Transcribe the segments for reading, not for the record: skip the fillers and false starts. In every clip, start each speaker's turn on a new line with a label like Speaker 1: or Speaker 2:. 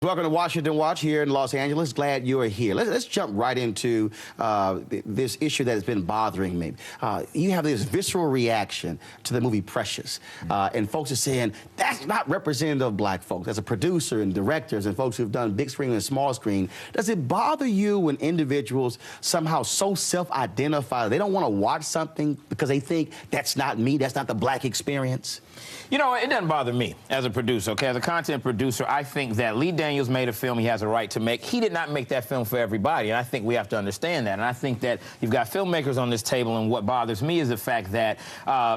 Speaker 1: Welcome to Washington Watch here in Los Angeles. Glad you are here. Let's jump right into this issue that has been bothering me. You have this visceral reaction to the movie Precious, and folks are saying that's not representative of black folks. As a producer and directors and folks who've done big screen and small screen, does it bother you when individuals somehow so self-identify they don't want to watch something because they think that's not me, that's not the black experience?
Speaker 2: You know, it doesn't bother me as a producer, okay? As a content producer, I think that Lee Daniels made a film he has a right to make. He did not make that film for everybody, and I think we have to understand that. And I think that you've got filmmakers on this table, and what bothers me is the fact that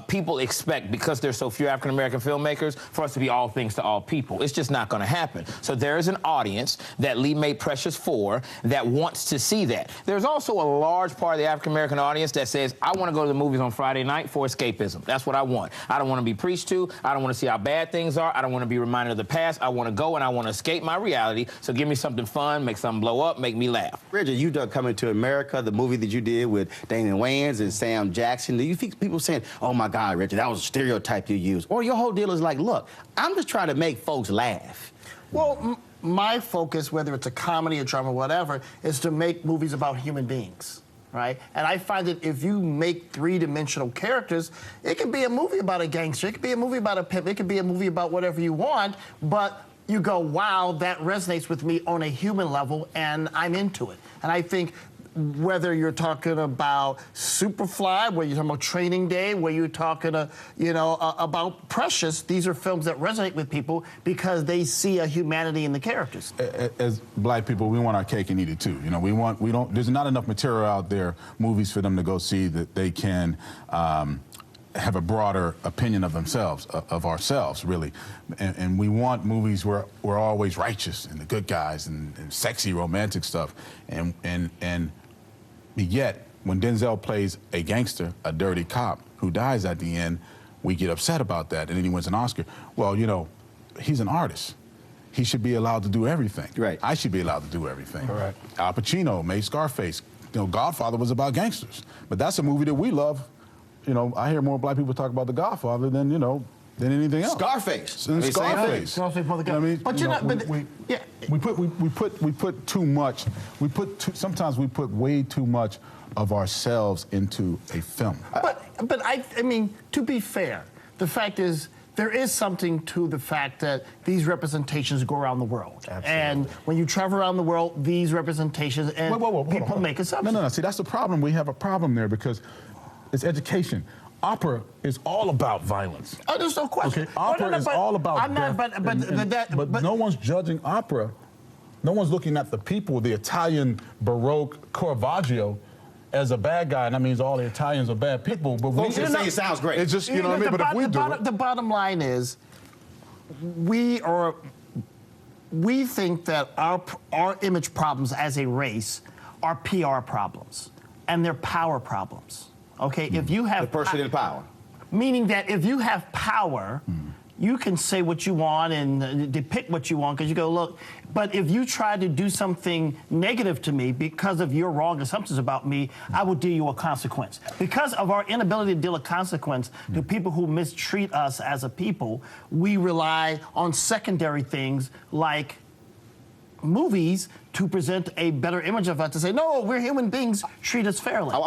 Speaker 2: people expect, because there's so few African-American filmmakers, for us to be all things to all people. It's just not going to happen. So there is an audience that Lee made Precious for that wants to see that. There's also a large part of the African-American audience that says, I want to go to the movies on Friday night for escapism. That's what I want. I don't want to be preached to. I don't want to see how bad things are. I don't want to be reminded of the past. I want to go and I want to escape my reality. So give me something fun, make something blow up, make me laugh.
Speaker 1: Reggie, you've done Coming to America, the movie that you did with Damon Wayans and Sam Jackson. Do you think people saying, oh my God, Reggie, that was a stereotype you used? Or your whole deal is like, look, I'm just trying to make folks laugh.
Speaker 3: Well, my focus, whether it's a comedy, a drama, whatever, is to make movies about human beings. Right? And I find that if you make three-dimensional characters, it can be a movie about a gangster, it could be a movie about a pimp, it could be a movie about whatever you want, but you go, wow, that resonates with me on a human level, and I'm into it. And I think whether you're talking about Superfly, whether you're talking about Training Day, where you're talking, about Precious, these are films that resonate with people because they see a humanity in the characters.
Speaker 4: As black people, we want our cake and eat it too. You know, there's not enough material out there, movies for them to go see that they can have a broader opinion of themselves, of ourselves, really. And we want movies where we're always righteous and the good guys and sexy romantic stuff. And yet, when Denzel plays a gangster, a dirty cop who dies at the end, we get upset about that, and then he wins an Oscar. Well, you know, he's an artist. He should be allowed to do everything.
Speaker 1: Right.
Speaker 4: I should be allowed to do everything.
Speaker 1: Correct.
Speaker 4: Al Pacino made Scarface. You know, Godfather was about gangsters. But that's a movie that we love. You know, I hear more black people talk about The Godfather than anything else.
Speaker 1: Scarface.
Speaker 4: Scarface.
Speaker 3: Scarface,
Speaker 4: I mean,
Speaker 3: but
Speaker 4: we put too much. Sometimes we put way too much of ourselves into a film.
Speaker 3: But I mean, to be fair, the fact is, there is something to the fact that these representations go around the world.
Speaker 4: Absolutely.
Speaker 3: And when you travel around the world, these representations and people make assumptions.
Speaker 4: No. See, that's the problem. We have a problem there because it's education. Opera is all about violence.
Speaker 3: Oh, there's no question.
Speaker 4: Okay, opera is all about death. But no one's judging opera. No one's looking at the people, the Italian Baroque Caravaggio, as a bad guy, and that means all the Italians are bad people. But
Speaker 1: folks say it sounds great.
Speaker 4: It's just, you know what I mean? But if we do it...
Speaker 3: The bottom line is, we think that our image problems as a race are PR problems, and they're power problems. Okay, if you have
Speaker 1: the person in power,
Speaker 3: meaning that if you have power, you can say what you want and depict what you want because you go, look. But if you try to do something negative to me because of your wrong assumptions about me, I will deal you a consequence. Because of our inability to deal a consequence to people who mistreat us as a people, we rely on secondary things like movies to present a better image of us, to say, no, we're human beings, treat us fairly.